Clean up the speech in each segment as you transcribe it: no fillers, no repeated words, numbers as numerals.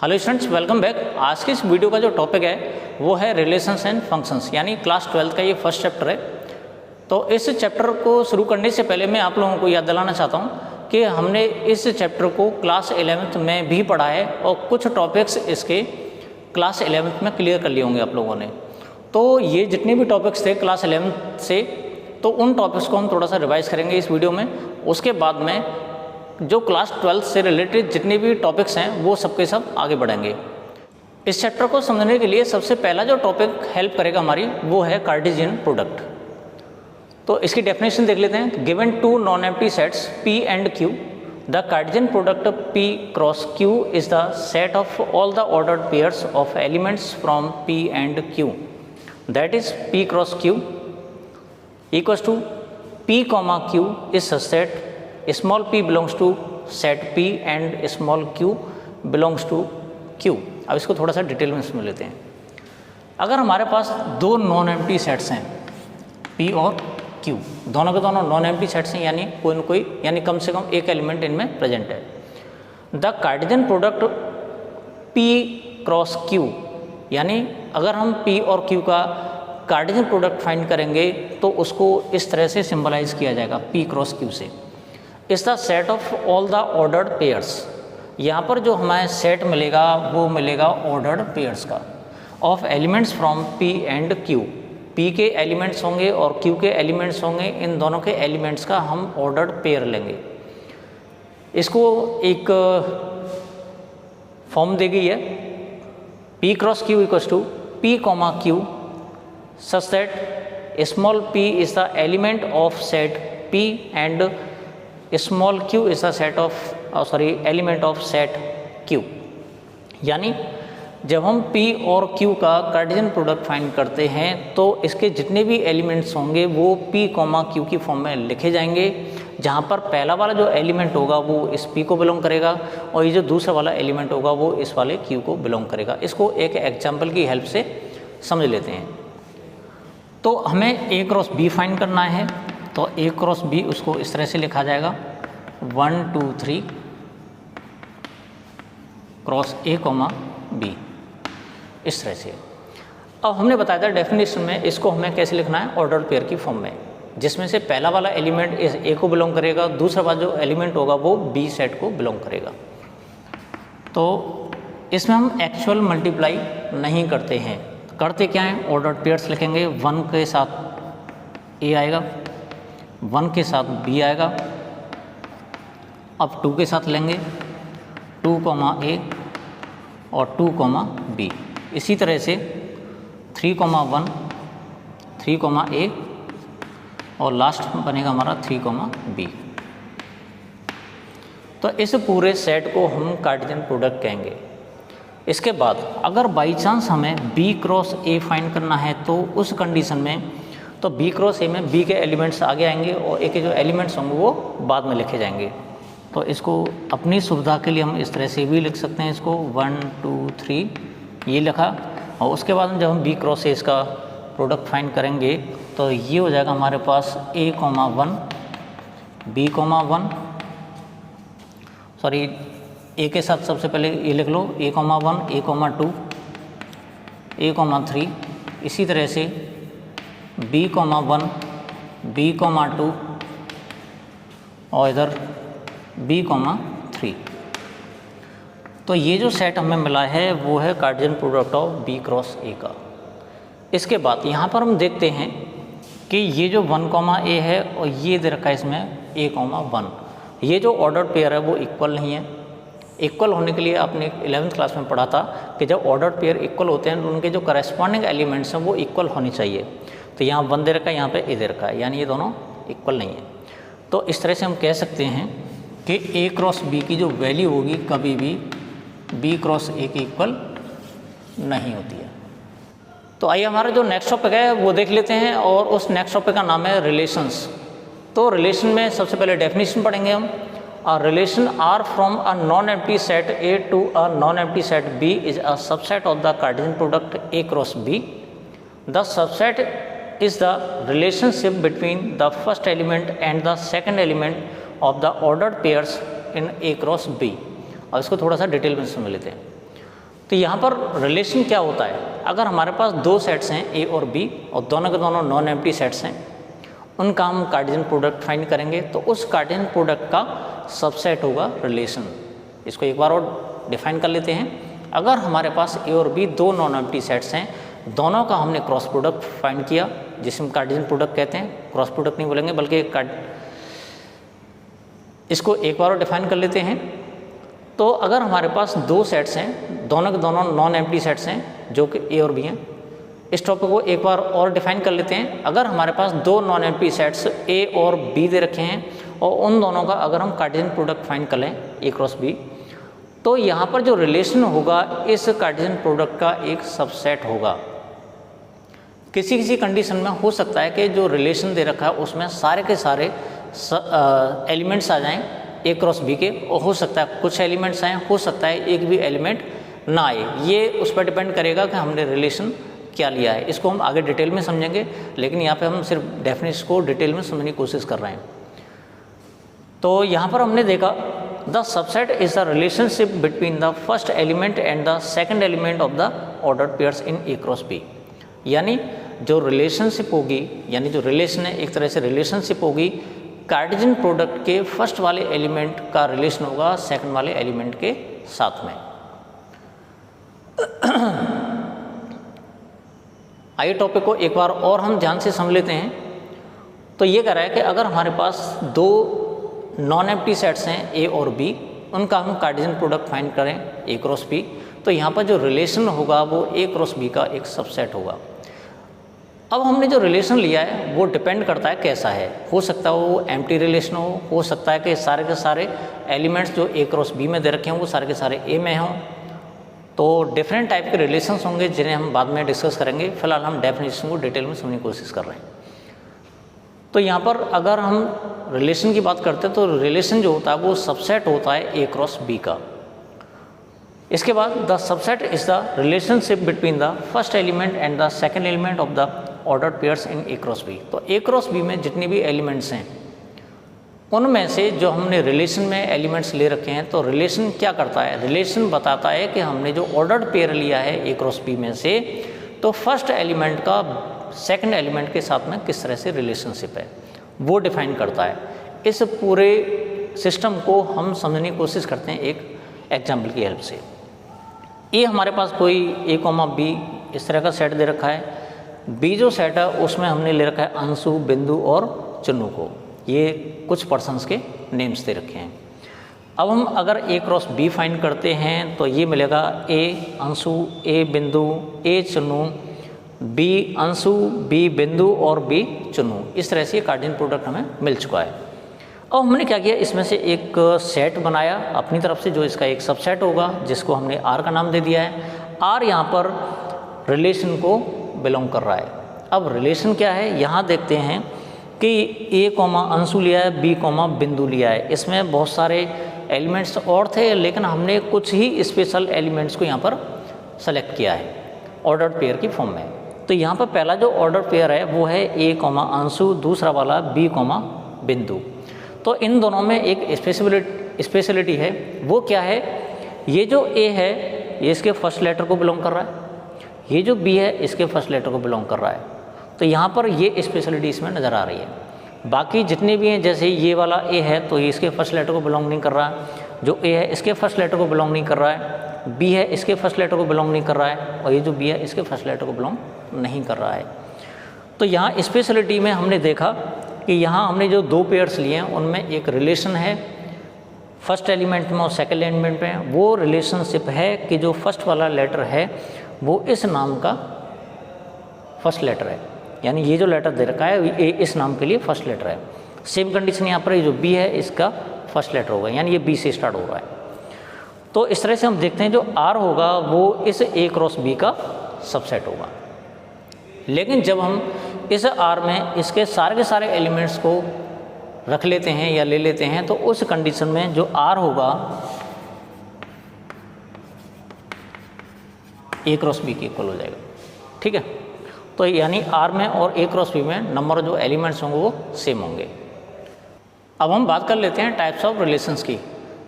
Hello students, welcome back. आज की इस वीडियो का जो टॉपिक है वो है रिलेशंस एंड फंक्शंस, यानी क्लास 12 का ये फर्स्ट चैप्टर है। तो इस चैप्टर को शुरू करने से पहले मैं आप लोगों को याद दिलाना चाहता हूँ कि हमने इस चैप्टर को क्लास 11th में भी पढ़ा है और कुछ टॉपिक्स इसके क्लास 11th में क्लियर कर लिए होंगे आप लोगों ने। तो ये जितने भी टॉपिक्स थे क्लास 11th से, तो उन टॉपिक्स को हम थोड़ा सा रिवाइज करेंगे इस वीडियो में। उसके बाद में जो क्लास 12 से रिलेटेड जितने भी टॉपिक्स हैं वो सबके सब आगे बढ़ेंगे। इस चैप्टर को समझने के लिए सबसे पहला जो टॉपिक हेल्प करेगा हमारी वो है कार्टेशियन प्रोडक्ट। तो इसकी डेफिनेशन देख लेते हैं। Given two non empty sets P and Q, the Cartesian product P cross Q is the set of all the ordered pairs of elements from P and Q, that is P cross Q equals to P comma Q is such that small p belongs to set P and small q belongs to Q। अब इसको थोड़ा सा detail में समझ लेते हैं। अगर हमारे पास दो नॉन एम्प्टी सेट्स हैं P और Q, दोनों के दोनों नॉन एम्प्टी सेट्स हैं, यानी कोई न कोई, यानी कम से कम एक एलिमेंट इनमें प्रेजेंट है। The Cartesian product P cross Q, यानी अगर हम P और Q का कार्टेशियन प्रोडक्ट फाइंड करेंगे तो उसको इस तरह से सिंबलाइज किया जाएगा P क्रॉस Q से। इस the set of all the ordered pairs, यहाँ पर जो हमें सेट मिलेगा वो मिलेगा ऑर्डर्ड पेयर्स का, of elements from P and Q। P के एलिमेंट्स होंगे और Q के एलिमेंट्स होंगे, इन दोनों के एलिमेंट्स का हम ऑर्डर्ड पेयर लेंगे। इसको एक फॉर्म दी गई है P cross Q equals to P comma Q such that small p is the element of set P and small q is the set of element of set Q। यानी जब हम P और Q का Cartesian product find करते हैं तो इसके जितने भी एलिमेंट्स होंगे वो P कॉमा Q की फॉर्म में लिखे जाएंगे, जहाँ पर पहला वाला जो एलिमेंट होगा वो इस P को बिलोंग करेगा और ये जो दूसरा वाला एलिमेंट होगा वो इस वाले Q को बिलोंग करेगा। इसको एक एग्जाम्पल की हेल्प से समझ लेते हैं। तो हमें A क्रॉस B फाइंड करना है, तो A क्रॉस B उसको इस तरह से लिखा जाएगा 1 2 3 क्रॉस A कॉमा B, इस तरह से। अब हमने बताया था डेफिनेशन में इसको हमें कैसे लिखना है, ऑर्डर्ड पेयर की फॉर्म में, जिसमें से पहला वाला एलिमेंट इस A को बिलोंग करेगा, दूसरा वाला जो एलिमेंट होगा वो B सेट को बिलोंग करेगा। तो इसमें हम एक्चुअल मल्टीप्लाई नहीं करते हैं, करते क्या है, ऑर्डर्ड पेयर्स लिखेंगे। 1 के साथ A आएगा, 1 के साथ B आएगा, अब 2 के साथ लेंगे 2 कॉमा A और 2 कॉमा B। इसी तरह से 3 कॉमा 1 3 कॉमा A और लास्ट बनेगा हमारा 3 कॉमा B। तो इस पूरे सेट को हम कार्टेशियन प्रोडक्ट कहेंगे। इसके बाद अगर बाई चांस हमें B क्रॉस A फाइंड करना है तो उस कंडीशन में तो B क्रॉस A में B के एलिमेंट्स आगे आएंगे और A के जो एलिमेंट्स होंगे वो बाद में लिखे जाएंगे। तो इसको अपनी सुविधा के लिए हम इस तरह से भी लिख सकते हैं, इसको 1 2 3 ये लिखा, और उसके बाद जब हम B क्रॉस A इसका प्रोडक्ट फाइंड करेंगे तो ये हो जाएगा हमारे पास A comma 1 B comma 1, sorry A के साथ सबसे पहले ये लिख लो A comma 1 A comma 2 A comma 3, इसी तरह से B कॉमा 1 B कॉमा 2 और इधर B कॉमा 3। तो ये जो सेट हमें मिला है वो है Cartesian product of B cross A का। इसके बाद यहाँ पर हम देखते हैं कि ये जो 1 कॉमा A है और ये दे रखा है इसमें A कॉमा 1, ये जो ऑर्डर्ड पेयर है वो इक्वल नहीं है। इक्वल होने के लिए आपने 11th क्लास में पढ़ा था कि जब ऑर्डर्ड पेयर इक्वल होते हैं तो उनके जो करस्पॉन्डिंग एलिमेंट्स हैं वो इक्वल होने चाहिए। तो यहाँ 1 दे रखा है, यहाँ पे A दे रखा है, यानी ये दोनों इक्वल नहीं है। तो इस तरह से हम कह सकते हैं कि A क्रॉस B की जो वैल्यू होगी कभी भी B क्रॉस A की इक्वल नहीं होती है। तो आइए हमारा जो नेक्स्ट टॉपिक है वो देख लेते हैं, और उस नेक्स्ट टॉपिक का नाम है रिलेशंस। तो रिलेशन में सबसे पहले डेफिनेशन पढ़ेंगे हम। A relation R from a non-empty set A to a non-empty set B is a subset of the Cartesian product A cross B. The subset is the relationship between the first element and the second element of the ordered pairs in A cross B। अब इसको थोड़ा सा detail में समझ लेते हैं। तो यहाँ पर रिलेशन क्या होता है, अगर हमारे पास दो सेट्स हैं ए और बी और दोनों के दोनों नॉन एम्प्टी सेट्स हैं, उनका हम कार्टेशियन प्रोडक्ट फाइंड करेंगे, तो उस कार्टेशियन प्रोडक्ट का सबसेट होगा रिलेशन। इसको एक बार और डिफाइन कर लेते हैं। अगर हमारे पास ए और बी दो नॉन एम्प्टी सेट्स हैं, दोनों का हमने क्रॉस प्रोडक्ट फाइंड किया, जिसे हम कार्टेशियन प्रोडक्ट कहते हैं, क्रॉस प्रोडक्ट नहीं बोलेंगे बल्कि इसको एक बार और डिफाइन कर लेते हैं। तो अगर हमारे पास दो सेट्स हैं, दोनों के दोनों नॉन एम्प्टी सेट्स हैं जो कि ए और बी हैं, इस टॉपिक को एक बार और डिफाइन कर लेते हैं। अगर हमारे पास दो नॉन एम्प्टी सेट्स ए और बी दे रखे हैं और उन दोनों का अगर हम कार्टेशियन प्रोडक्ट फाइंड कर लें ए क्रॉस बी, तो यहाँ पर जो रिलेशन होगा इस कार्टेशियन प्रोडक्ट का एक सबसेट होगा। किसी किसी कंडीशन में हो सकता है कि जो रिलेशन दे रखा है उसमें सारे के सारे एलिमेंट्स आ जाएं ए क्रॉस बी के, और हो सकता है कुछ एलिमेंट्स आएँ, हो सकता है एक भी एलिमेंट ना आए। ये उस पर डिपेंड करेगा कि हमने रिलेशन क्या लिया है। इसको हम आगे डिटेल में समझेंगे, लेकिन यहाँ पे हम सिर्फ डेफिनेशन को डिटेल में समझने की कोशिश कर रहे हैं। तो यहाँ पर हमने देखा the subset is the relationship between the first element and the second element of the ordered pairs in A cross B. यानी जो रिलेशनशिप होगी, यानी जो रिलेशन है एक तरह से रिलेशनशिप होगी, कार्टेशियन प्रोडक्ट के फर्स्ट वाले एलिमेंट का रिलेशन होगा सेकंड वाले एलिमेंट के साथ में। आइए टॉपिक को एक बार और हम ध्यान से समझ लेते हैं। तो ये कह रहा है कि अगर हमारे पास दो नॉन एम्प्टी सेट्स हैं ए और बी, उनका हम कार्टेशियन प्रोडक्ट फाइंड करें ए क्रॉस बी, तो यहाँ पर जो रिलेशन होगा वो ए क्रॉस बी का एक सबसेट होगा। अब हमने जो रिलेशन लिया है वो डिपेंड करता है कैसा है, हो सकता है वो एम्प्टी रिलेशन हो सकता है कि सारे के सारे एलिमेंट्स जो ए क्रॉस बी में दे रखे हों वो सारे के सारे ए में हों। तो डिफरेंट टाइप के रिलेशंस होंगे जिन्हें हम बाद में डिस्कस करेंगे। फिलहाल हम डेफिनेशन को डिटेल में समझने की कोशिश कर रहे हैं। तो यहाँ पर अगर हम रिलेशन की बात करते हैं तो रिलेशन जो होता है वो सबसेट होता है ए क्रॉस बी का। इसके बाद the subset is the relationship between the first element and the second element of the ordered pairs in A cross B. तो ए क्रॉस बी में जितनी भी एलिमेंट्स हैं उनमें से जो हमने रिलेशन में एलिमेंट्स ले रखे हैं, तो रिलेशन क्या करता है, रिलेशन बताता है कि हमने जो ऑर्डर्ड पेयर लिया है ए क्रॉस बी में से, तो फर्स्ट एलिमेंट का सेकंड एलिमेंट के साथ में किस तरह से रिलेशनशिप है वो डिफाइन करता है। इस पूरे सिस्टम को हम समझने की कोशिश करते हैं एक एग्जाम्पल की हेल्प से। ये हमारे पास कोई ए कॉमा बी इस तरह का सेट दे रखा है। बी जो सेट है उसमें हमने ले रखा है अंशु, बिंदु और चुन्नू को। ये कुछ पर्सन्स के नेम्स दे रखे हैं। अब हम अगर ए क्रॉस बी फाइंड करते हैं तो ये मिलेगा ए अंशु, ए बिंदु, ए चुन्नू, बी अंशु, बी बिंदु और बी चुन्नू। इस तरह से ये कार्टेशियन प्रोडक्ट हमें मिल चुका है। अब हमने क्या किया, इसमें से एक सेट बनाया अपनी तरफ से जो इसका एक सबसेट होगा, जिसको हमने आर का नाम दे दिया है। आर यहाँ पर रिलेशन को बिलोंग कर रहा है। अब रिलेशन क्या है यहाँ देखते हैं कि ए कॉमा अंशु लिया है, बी कॉमा बिंदु लिया है। इसमें बहुत सारे एलिमेंट्स और थे, लेकिन हमने कुछ ही स्पेशल एलिमेंट्स को यहाँ पर सेलेक्ट किया है ऑर्डर्ड पेयर की फॉर्म में। तो यहाँ पर पहला जो ऑर्डर पेयर है वो है ए कॉमा अंशु, दूसरा वाला बी कॉमा बिंदु। तो इन दोनों में एक स्पेशलिटी है। वो क्या है, ये जो ए है ये इसके फर्स्ट लेटर को बिलोंग कर रहा है, ये जो बी है इसके फर्स्ट लेटर को बिलोंग कर रहा है। तो यहाँ पर ये स्पेशलिटी इसमें नज़र आ रही है। बाकी जितने भी हैं, जैसे ये वाला ए है तो ये इसके फर्स्ट लेटर को बिलोंग नहीं कर रहा है, जो ए है इसके फर्स्ट लेटर को बिलोंग नहीं कर रहा है, बी है इसके फर्स्ट लेटर को बिलोंग नहीं कर रहा है, और ये जो बी है इसके फर्स्ट लेटर को बिलोंग नहीं कर रहा है। तो यहाँ स्पेशलिटी में हमने देखा कि यहाँ हमने जो दो पेयर्स लिए हैं उनमें एक रिलेशन है फर्स्ट एलिमेंट में और सेकेंड एलिमेंट में। वो रिलेशनशिप है कि जो फर्स्ट वाला लेटर है वो इस नाम का फर्स्ट लेटर है, यानी ये जो लेटर दे रखा है ये इस नाम के लिए फर्स्ट लेटर है। सेम कंडीशन यहाँ पर ये जो बी है इसका फर्स्ट लेटर होगा, यानी ये बी से स्टार्ट हो रहा है। तो इस तरह से हम देखते हैं जो आर होगा वो इस ए क्रॉस बी का सबसेट होगा। लेकिन जब हम इस आर में इसके सारे के सारे एलिमेंट्स को रख लेते हैं या ले लेते हैं, तो उस कंडीशन में जो आर होगा ए क्रॉस बी के इक्वल हो जाएगा। ठीक है, तो यानी आर में और ए क्रॉस बी में नंबर जो एलिमेंट्स होंगे वो सेम होंगे। अब हम बात कर लेते हैं टाइप्स ऑफ रिलेशंस की।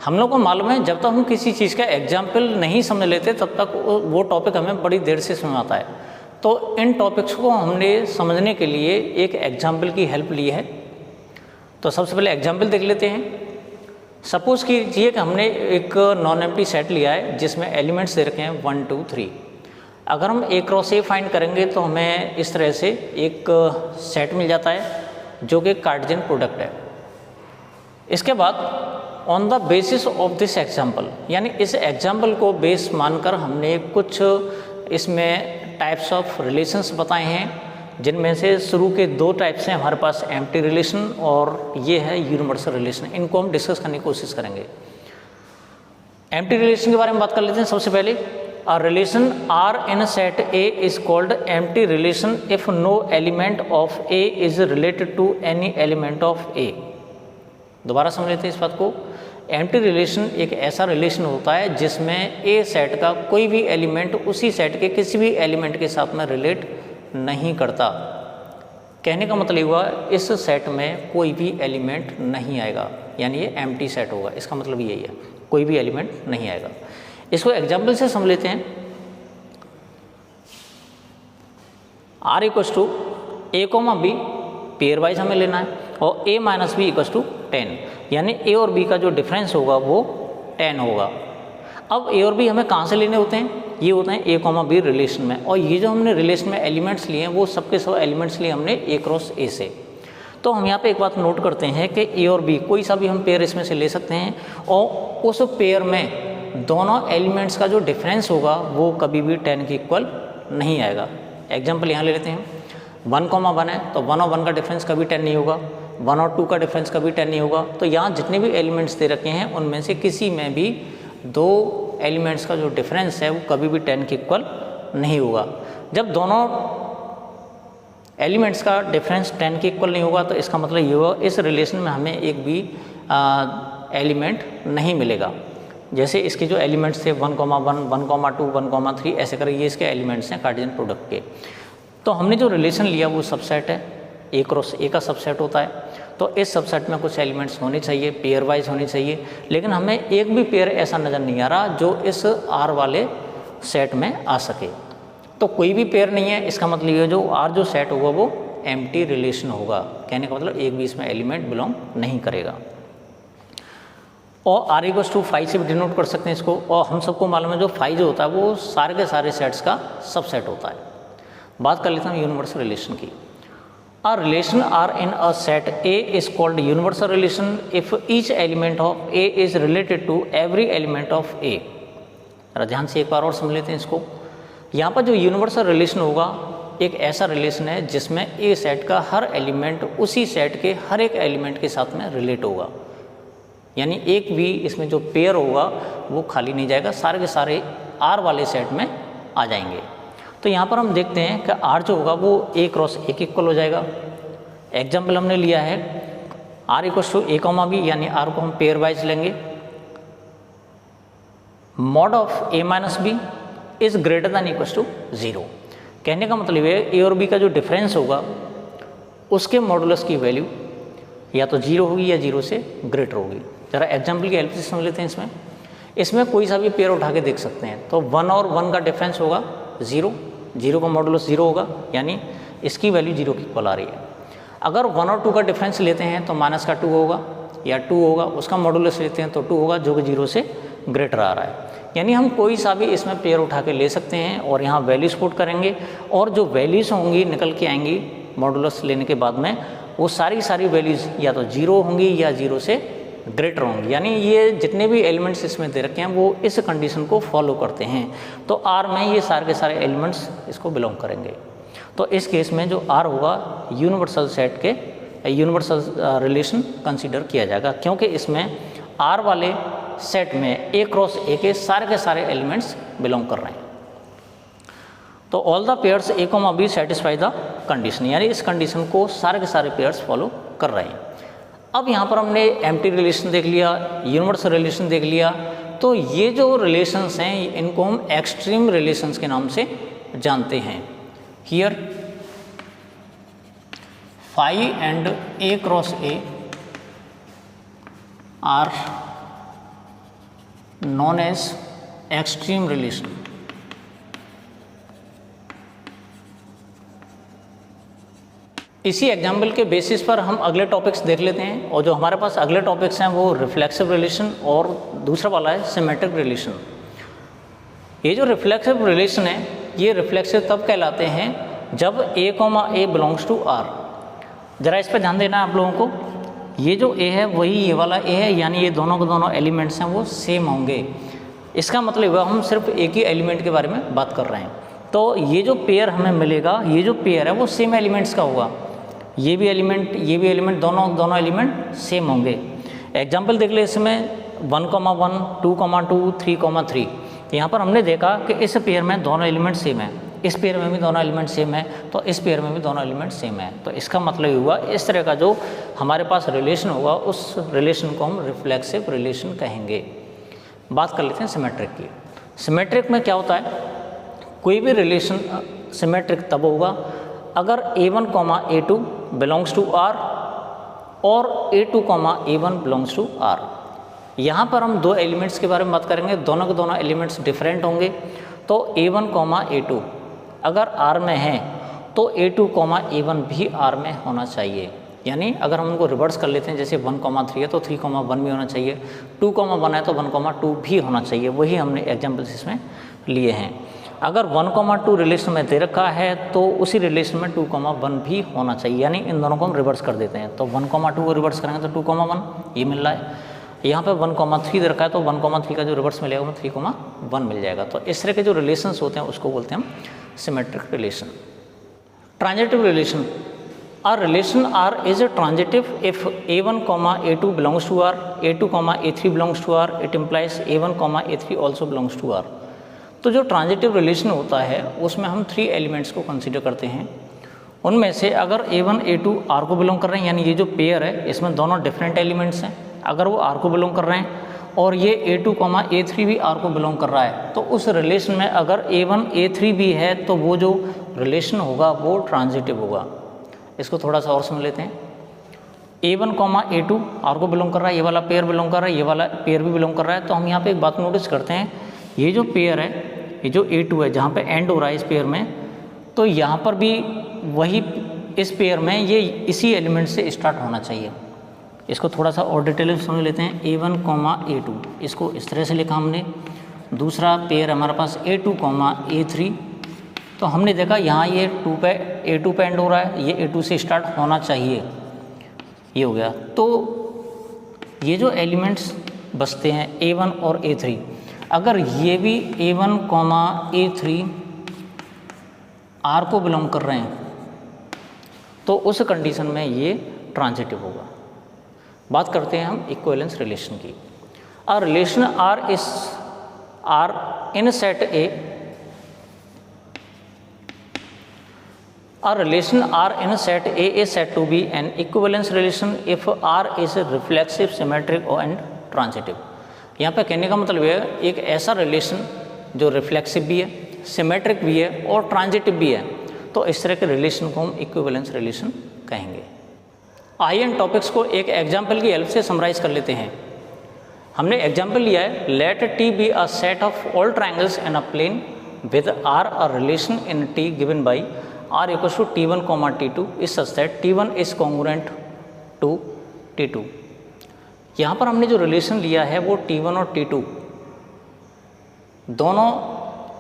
हम लोग को मालूम है जब तक हम किसी चीज़ का एग्जाम्पल नहीं समझ लेते तब तक वो टॉपिक हमें बड़ी देर से समझ आता है। तो इन टॉपिक्स को हमने समझने के लिए एक एग्जाम्पल की हेल्प ली है। तो सबसे पहले एग्जाम्पल देख लेते हैं। सपोज़ कीजिए कि हमने एक नॉन एम्प्टी सेट लिया है जिसमें एलिमेंट्स दे रखे हैं 1 2 3। अगर हम A क्रॉस A फाइंड करेंगे तो हमें इस तरह से एक सेट मिल जाता है जो कि कार्टेशियन प्रोडक्ट है। इसके बाद on the basis of this example, यानी इस एग्जाम्पल को बेस मानकर हमने कुछ इसमें टाइप्स ऑफ रिलेशंस बताए हैं, जिनमें से शुरू के 2 टाइप्स हैं हमारे पास एम्प्टी रिलेशन और ये है यूनिवर्सल रिलेशन। इनको हम डिस्कस करने की कोशिश करेंगे। एम्प्टी रिलेशन के बारे में बात कर लेते हैं। सबसे पहले A relation R in a set A is called empty relation if no element of A is related to any element of A। दोबारा समझ लेते हैं इस बात को। एम्प्टी रिलेशन एक ऐसा रिलेशन होता है जिसमें A सेट का कोई भी एलिमेंट उसी सेट के किसी भी एलिमेंट के साथ में रिलेट नहीं करता। कहने का मतलब हुआ इस सेट में कोई भी एलिमेंट नहीं आएगा, यानी ये एम्प्टी सेट होगा। इसका मतलब यही है, कोई भी एलिमेंट नहीं आएगा। इसको एग्जाम्पल से समझ लेते हैं। R equals to A, B pair wise हमें लेना है और A minus B equals to 10, यानी A और B का जो डिफरेंस होगा वो 10 होगा। अब A और B हमें कहाँ से लेने होते हैं? ये होते हैं A, B रिलेशन में, और ये जो हमने रिलेशन में एलिमेंट्स लिए हैं वो सबके सब एलिमेंट्स लिए हमने A क्रॉस A से। तो हम यहाँ पे एक बात नोट करते हैं कि A और B कोई सा भी हम पेयर इसमें से ले सकते हैं और उस पेयर में दोनों एलिमेंट्स का जो डिफरेंस होगा वो कभी भी 10 के इक्वल नहीं आएगा। एग्जाम्पल यहाँ ले लेते हैं। 1, 1 है तो 1 और 1 का डिफरेंस कभी 10 नहीं होगा, 1 और 2 का डिफरेंस कभी 10 नहीं होगा। तो यहाँ जितने भी एलिमेंट्स दे रखे हैं उनमें से किसी में भी 2 एलिमेंट्स का जो डिफरेंस है वो कभी भी 10 के इक्वल नहीं होगा। जब दोनों एलिमेंट्स का डिफरेंस 10 के इक्वल नहीं होगा तो इसका मतलब ये होगा इस रिलेशन में हमें एक भी एलिमेंट नहीं मिलेगा। जैसे इसके जो एलिमेंट्स थे 1, 1, 1, 2, 1, 3 ऐसे कर ये इसके एलिमेंट्स हैं कार्टेशियन प्रोडक्ट के। तो हमने जो रिलेशन लिया वो सबसेट है, A क्रॉस A का सबसेट होता है। तो इस सबसेट में कुछ एलिमेंट्स होने चाहिए, पेयर वाइज होने चाहिए, लेकिन हमें एक भी पेयर ऐसा नज़र नहीं आ रहा जो इस R वाले सेट में आ सके। तो कोई भी पेयर नहीं है, इसका मतलब ये जो R जो सेट होगा वो एम्प्टी रिलेशन होगा। कहने का मतलब एक भी इसमें एलिमेंट बिलोंग नहीं करेगा। और R इक्वस टू 5 से भी डिनोट कर सकते हैं इसको। और हम सबको मालूम है जो 5 जो होता है वो सारे के सारे सेट्स का सबसेट होता है। बात कर लेता हूँ यूनिवर्सल रिलेशन की। A relation R in a set A is called universal relation if each element of A is related to every element of A। जरा ध्यान से एक बार और समझ लेते हैं इसको। यहाँ पर जो यूनिवर्सल रिलेशन होगा एक ऐसा रिलेशन है जिसमें A सेट का हर एलिमेंट उसी सेट के हर एक एलिमेंट के साथ में रिलेट होगा, यानी एक भी इसमें जो पेयर होगा वो खाली नहीं जाएगा, सारे के सारे R वाले सेट में आ जाएंगे। तो यहाँ पर हम देखते हैं कि R जो होगा वो A क्रॉस A के इक्वल हो जाएगा। एग्जाम्पल हमने लिया है R equals to A, B, यानी R को हम पेयर वाइज लेंगे। Mod of A minus B is greater than equals to 0। कहने का मतलब है A और B का जो डिफरेंस होगा उसके मॉडुलस की वैल्यू या तो 0 होगी या 0 से ग्रेटर होगी। ज़रा एग्जाम्पल की हेल्प से समझ लेते हैं। इसमें कोई सा भी पेयर उठा के देख सकते हैं। तो 1 और 1 का डिफरेंस होगा 0, 0 का मॉडुलस 0 होगा, यानी इसकी वैल्यू 0 के इक्वल आ रही है। अगर 1 और 2 का डिफरेंस लेते हैं तो माइनस का 2 होगा या 2 होगा, उसका मॉडुलस लेते हैं तो 2 होगा जो कि 0 से ग्रेटर आ रहा है। यानी हम कोई सा भी इसमें पेयर उठा के ले सकते हैं और यहाँ वैल्यूज पुट करेंगे और जो वैल्यूज होंगी निकल के आएंगी मॉडुलस लेने के बाद में, वो सारी सारी वैल्यूज या तो 0 होंगी या 0 से ग्रेटर होंगी। यानी ये जितने भी एलिमेंट्स इसमें दे रखे हैं वो इस कंडीशन को फॉलो करते हैं। तो R में ये सारे के सारे एलिमेंट्स इसको बिलोंग करेंगे। तो इस केस में जो R होगा यूनिवर्सल सेट के यूनिवर्सल रिलेशन कंसीडर किया जाएगा, क्योंकि इसमें R वाले सेट में A क्रॉस A के सारे एलिमेंट्स बिलोंग कर रहे हैं। तो all the pairs A, B satisfy the condition, यानी इस कंडीशन को सारे के सारे पेयर्स फॉलो कर रहे हैं। अब यहाँ पर हमने एम्प्टी रिलेशन देख लिया, यूनिवर्सल रिलेशन देख लिया। तो ये जो रिलेशंस हैं इनको हम एक्सट्रीम रिलेशंस के नाम से जानते हैं। Here phi and A cross A are known as extreme relation. इसी एग्जाम्पल के बेसिस पर हम अगले टॉपिक्स देख लेते हैं, और जो हमारे पास अगले टॉपिक्स हैं वो रिफ्लेक्सिव रिलेशन और दूसरा वाला है सिमेट्रिक रिलेशन। ये जो रिफ्लेक्सिव रिलेशन है, ये रिफ्लेक्सिव तब कहलाते हैं जब a, a belongs to r। ज़रा इस पर ध्यान देना है आप लोगों को। ये जो a है वही ये वाला a है, यानी ये दोनों के दोनों एलिमेंट्स हैं वो सेम होंगे। इसका मतलब हम सिर्फ एक ही एलिमेंट के बारे में बात कर रहे हैं। तो ये जो पेयर हमें मिलेगा, ये जो पेयर है वो सेम एलिमेंट्स का होगा। ये भी एलिमेंट दोनों एलिमेंट सेम होंगे। एग्जाम्पल देख ले इसमें 1, 1, 2, 2, 3, 3। यहाँ पर हमने देखा कि इस पेयर में दोनों एलिमेंट सेम है, इस पेयर में भी दोनों एलिमेंट सेम है, तो इस पेयर में भी दोनों एलिमेंट सेम है। तो इसका मतलब ये हुआ इस तरह का जो हमारे पास रिलेशन होगा उस रिलेशन को हम रिफ्लेक्सिव रिलेशन कहेंगे। बात कर लेते हैं सिमेट्रिक की। सिमेट्रिक में क्या होता है, कोई भी रिलेशन सिमेट्रिक तब होगा अगर a1, a2 belongs to r और a2, a1 belongs to r। यहाँ पर हम दो एलिमेंट्स के बारे में बात करेंगे, दोनों के दोनों एलिमेंट्स डिफरेंट होंगे। तो a1, a2 अगर r में है तो a2, a1 भी r में होना चाहिए। यानी अगर हम उनको रिवर्स कर लेते हैं, जैसे 1, 3 है तो 3, 1 भी होना चाहिए, 2, 1 है तो 1, 2 भी होना चाहिए। वही हमने एग्जाम्पल्स इसमें लिए हैं। अगर 1, 2 रिलेशन में दे रखा है तो उसी रिलेशन में 2, 1 भी होना चाहिए। यानी इन दोनों को हम रिवर्स कर देते हैं। तो 1, 2 को रिवर्स करेंगे तो 2, 1 ये मिल रहा है। यहाँ पे 1, 3 दे रखा है तो 1, 3 का जो रिवर्स मिलेगा वो 3, 1 मिल जाएगा। तो इस तरह के जो रिलेशंस होते हैं उसको बोलते हैं हम symmetric relation. Transitive relation, a relation R is a transitive if a1, a2 belongs to R, a2, a3 belongs to R, it implies a1, a3 also belongs to R। तो जो ट्रांजिटिव रिलेशन होता है उसमें हम 3 elements को consider करते हैं। उनमें से अगर a1, a2 R को बिलोंग कर रहे हैं, यानी ये जो पेयर है इसमें दोनों डिफरेंट एलिमेंट्स हैं, अगर वो R को बिलोंग कर रहे हैं और ये a2, a3 भी R को बिलोंग कर रहा है, तो उस रिलेशन में अगर a1, a3 भी है तो वो जो रिलेशन होगा वो ट्रांजिटिव होगा। इसको थोड़ा सा और समझ लेते हैं। a1, a2 R को बिलोंग कर रहा है, ये वाला पेयर बिलोंग कर रहा है, ये वाला पेयर भी बिलोंग कर रहा है। तो हम यहाँ पे एक बात नोटिस करते हैं, ये जो पेयर है, ये जो a2 है जहाँ पे एंड हो रहा है इस पेयर में, तो यहाँ पर भी वही इस पेयर में ये इसी एलिमेंट से स्टार्ट होना चाहिए। इसको थोड़ा सा और डिटेल में समझ लेते हैं। a1, a2 इसको इस तरह से लिखा हमने। दूसरा पेयर हमारे पास a2, a3, तो हमने देखा यहाँ ये a2 पे एंड हो रहा है, ये a2 से स्टार्ट होना चाहिए, ये हो गया। तो ये जो एलिमेंट्स बचते हैं a1 और a3, अगर ये भी a1, a3 R को बिलोंग कर रहे हैं तो उस कंडीशन में ये ट्रांजिटिव होगा। बात करते हैं हम इक्विवेलेंस रिलेशन की। A relation R is R in set A, a relation R in a set A is said to be an equivalence relation if R is reflexive, symmetric and transitive। यहाँ पे कहने का मतलब है एक ऐसा relation जो रिफ्लेक्सिव भी है, सिमेट्रिक भी है और ट्रांजिटिव भी है, तो इस तरह के रिलेशन को हम इक्विवेलेंस रिलेशन कहेंगे। आइए इन टॉपिक्स को एक एग्जाम्पल की हेल्प से समराइज कर लेते हैं। हमने एग्जाम्पल लिया है, let T be a set of all triangles in a plane with R a relation in T given by R equals to T1, T2 is such that T1 is congruent to T2। यहाँ पर हमने जो relation लिया है वो T1 और T2 दोनों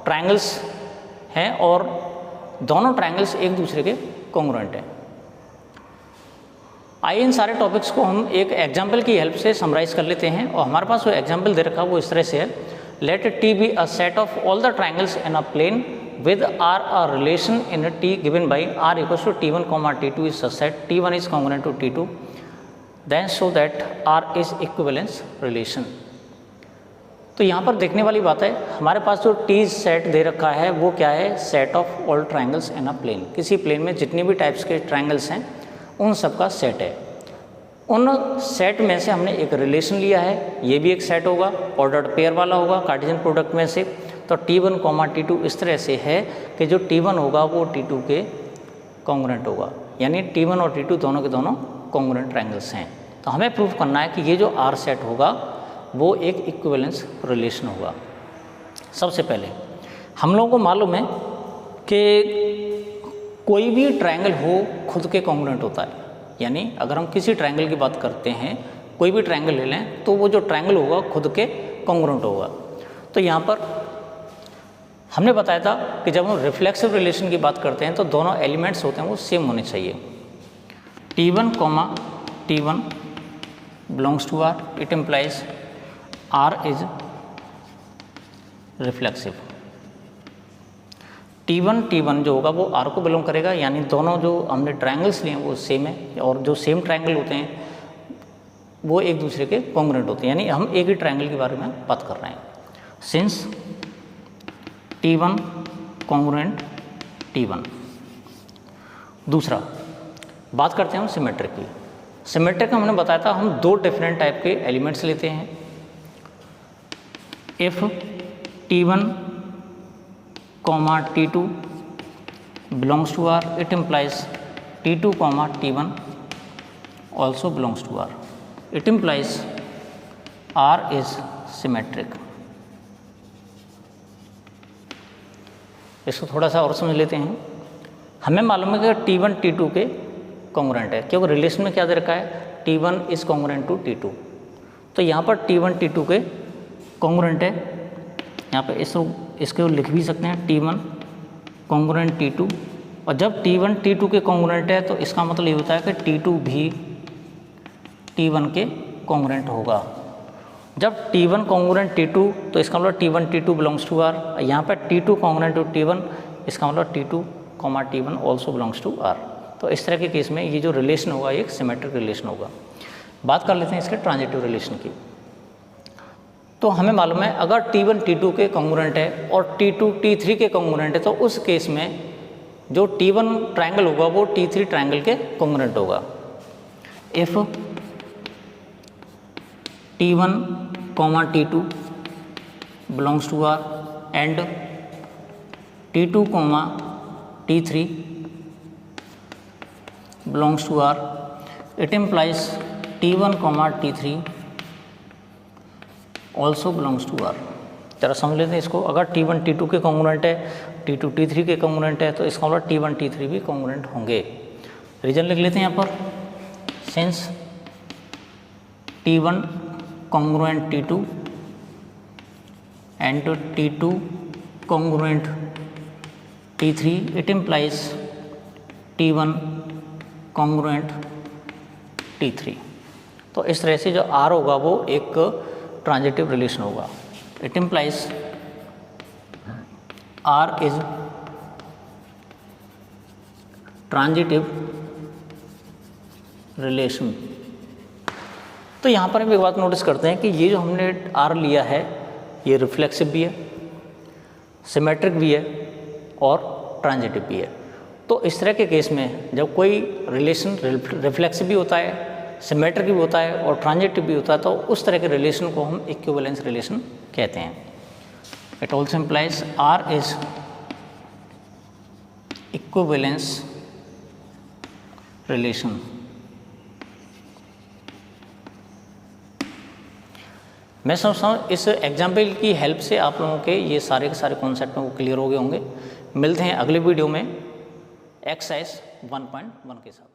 triangles हैं और दोनों ट्रायंगल्स एक दूसरे के कॉन्ग्रुएंट हैं। आइए इन सारे टॉपिक्स को हम एक एग्जाम्पल की हेल्प से समराइज कर लेते हैं। और हमारे पास वो एग्जाम्पल दे रखा वो इस तरह से है, let T be a set of all the triangles in a plane with R a relation in a T given by R equals to T1, T2 is such that T1 is congruent to T2, then show that R is equivalence relation। तो यहाँ पर देखने वाली बात है, हमारे पास जो T set दे रखा है वो क्या है, set of all triangles in a plane. किसी प्लेन में जितने भी टाइप्स के ट्राइंगल्स हैं उन सब का सेट है। उन सेट में से हमने एक रिलेशन लिया है, ये भी एक सेट होगा, ऑर्डर्ड पेयर वाला होगा कार्टेशियन प्रोडक्ट में से। तो T1, T2 इस तरह से है कि जो T1 होगा वो T2 के कॉन्ग्रुएंट होगा, यानी T1 और T2 दोनों के दोनों कॉन्ग्रुएंट ट्रायंगल्स हैं। तो हमें प्रूफ करना है कि ये जो R सेट होगा वो एक इक्विवेलेंस रिलेशन होगा। सबसे पहले हम लोगों को मालूम है कि कोई भी ट्रायंगल हो खुद के कॉन्ग्रुएंट होता है, यानी अगर हम किसी ट्रायंगल की बात करते हैं, कोई भी ट्रायंगल ले लें, तो वो जो ट्रायंगल होगा खुद के कॉन्ग्रुएंट होगा। तो यहाँ पर हमने बताया था कि जब हम रिफ्लेक्सिव रिलेशन की बात करते हैं तो दोनों एलिमेंट्स होते हैं वो सेम होने चाहिए। T1, T1 belongs to R, it implies R is reflexive। T1 जो होगा वो R को बिलोंग करेगा, यानी दोनों जो हमने ट्रायंगल्स लिए हैं वो सेम है, और जो सेम ट्रायंगल होते हैं वो एक दूसरे के कॉन्ग्रुएंट होते हैं, यानी हम एक ही ट्रायंगल के बारे में बात कर रहे हैं। Since T1 congruent T1। दूसरा बात करते हैं हम सिमेट्रिक की। सिमेट्रिक में हमने बताया था हम दो डिफरेंट टाइप के एलिमेंट्स लेते हैं। If T1, T2 belongs to R, it implies T2, T1 also belongs to R. It implies R is symmetric। इसको थोड़ा सा और समझ लेते हैं। हमें मालूम है कि T1 T2 के कॉन्ग्रुएंट है, क्योंकि रिलेशन में क्या दे रखा है, T1 is congruent to T2। तो यहाँ पर T1 T2 के कॉन्ग्रुएंट है, यहाँ पे इसको लिख भी सकते हैं T1 कॉन्ग्रुएंट T2। और जब T1 T2 के कॉन्ग्रुएंट है तो इसका मतलब ये होता है कि T2 भी T1 के कॉन्ग्रुएंट होगा। जब T1 कॉन्ग्रुएंट T2 तो इसका मतलब T1 T2 belongs to R। यहाँ पर T2 कॉन्ग्रुएंट टू T1, इसका मतलब T2, T1 also belongs to R। तो इस तरह के केस में ये जो रिलेशन होगा ये एक सिमेट्रिक रिलेशन होगा। बात कर लेते हैं इसके ट्रांजिटिव रिलेशन की। तो हमें मालूम है अगर T1 T2 के कॉन्ग्रुएंट है और T2 T3 के कॉन्ग्रुएंट है तो उस केस में जो T1 ट्रायंगल होगा वो T3 ट्रायंगल के कॉन्ग्रुएंट होगा। If T1, T2 belongs to R and T2, T3 belongs to R, it implies T1, T3 also belongs to R। जरा समझ लेते हैं इसको। अगर T1 T2 के कॉन्ग्रुएंट है, T2 T3 के कॉन्ग्रुएंट है, तो इसका मतलब T1 T3 भी कॉन्ग्रुएंट होंगे। रीजन लिख लेते हैं यहाँ पर। Since T1 congruent T2 and T2 congruent T3, it implies T1 congruent T3। तो इस तरह से जो R होगा वो एक ट्रांजिटिव रिलेशन होगा। It implies R is transitive relation. तो यहाँ पर हम एक बात नोटिस करते हैं कि ये जो हमने R लिया है ये रिफ्लेक्सिव भी है, सिमेट्रिक भी है और ट्रांजिटिव भी है। तो इस तरह के केस में जब कोई रिलेशन रिफ्लेक्सिव भी होता है, सिमेट्रिक भी होता है और ट्रांजिटिव भी होता है, तो उस तरह के रिलेशन को हम इक्विवेलेंस रिलेशन कहते हैं। It also implies R is equivalence relation. मैं समझता हूँ इस एग्जाम्पल की हेल्प से आप लोगों के ये सारे के सारे कॉन्सेप्ट में वो क्लियर हो गए होंगे। मिलते हैं अगले वीडियो में एक्सरसाइज 1.1 के साथ।